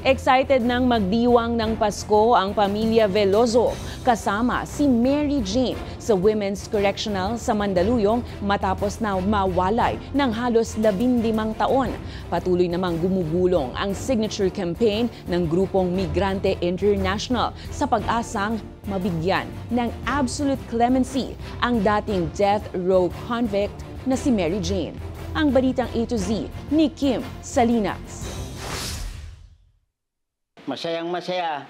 Excited nang magdiwang ng Pasko ang pamilya Veloso kasama si Mary Jane sa Women's Correctional sa Mandaluyong matapos na mawalay ng halos 15 taon. Patuloy namang gumugulong ang signature campaign ng grupong Migrante International sa pag-asang mabigyan ng absolute clemency ang dating death row convict na si Mary Jane. Ang balitang A to Z ni Kim Salinas. Masayang-masaya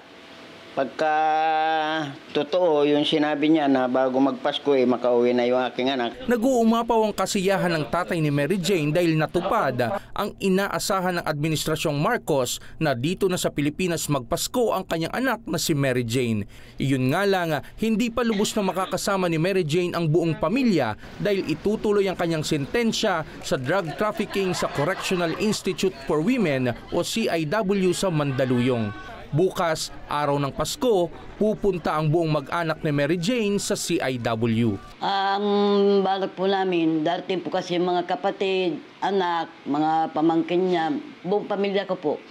pagka totoo yung sinabi niya na bago magpasko makauwi na yung aking anak. Nag-uumapaw ang kasiyahan ng tatay ni Mary Jane dahil natupad ang inaasahan ng Administrasyong Marcos na dito na sa Pilipinas magpasko ang kanyang anak na si Mary Jane. Iyon nga lang, hindi pa lubos na makakasama ni Mary Jane ang buong pamilya dahil itutuloy ang kanyang sentensya sa drug trafficking sa Correctional Institute for Women o CIW sa Mandaluyong. Bukas, araw ng Pasko, pupunta ang buong mag-anak ni Mary Jane sa CIW. Ang balak po namin, darating po kasi mga kapatid, anak, mga pamangkin niya, buong pamilya ko po.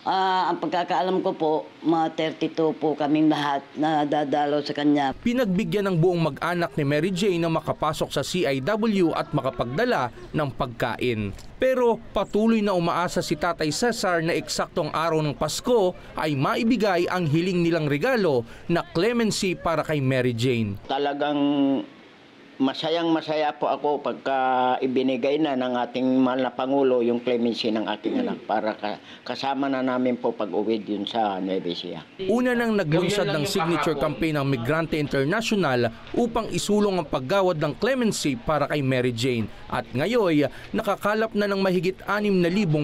Ang pagkakaalam ko po, mga 32 po kaming lahat na dadalaw sa kanya. Pinagbigyan ng buong mag-anak ni Mary Jane na makapasok sa CIW at makapagdala ng pagkain. Pero patuloy na umaasa si Tatay Cesar na eksaktong araw ng Pasko ay maibigay ang hiling nilang regalo na clemency para kay Mary Jane. Talagang masayang-masaya po ako pagka ibinigay na ng ating mahal na Pangulo yung clemency ng aking anak para kasama na namin po pag-uwi yun sa Nueva Ecija. Una nang naglunsad ng signature campaign ng Migrante International upang isulong ang paggawad ng clemency para kay Mary Jane. At ngayon, nakakalap na ng mahigit 6,000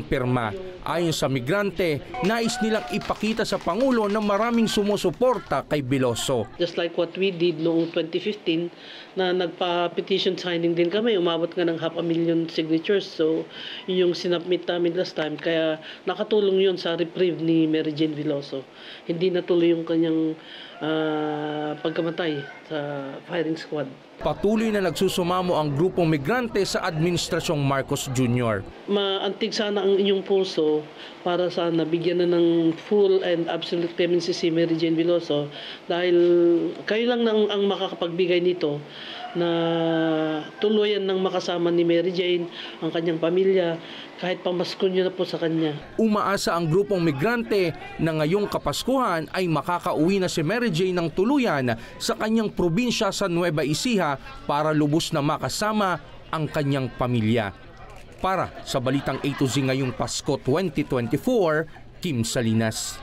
pirma. Ayon sa migrante, nais nilang ipakita sa Pangulo na maraming sumusuporta kay Veloso. Just like what we did noong 2015 na nagpa-petition signing din kami, umabot nga ng 500,000 signatures. So, yun yung sinubmit namin last time. Kaya nakatulong yun sa reprieve ni Mary Jane Veloso. Hindi natuloy yung kanyang pagkamatay sa firing squad. Patuloy na nagsusumamo ang grupong migrante sa Administrasyong Marcos Jr. Maantig sana ang inyong puso para sana bigyan na ng full and absolute clemency si Mary Jane Veloso dahil kayo lang ang makakapagbigay nito na tuluyan ng makasama ni Mary Jane, ang kanyang pamilya, kahit pamasko niyo na po sa kanya. Umaasa ang grupong migrante na ngayong Kapaskuhan ay makakauwi na si Mary Jane ng tuluyan sa kanyang probinsya sa Nueva Ecija para lubos na makasama ang kanyang pamilya. Para sa Balitang A to Z ngayong Pasko 2024, Kim Salinas.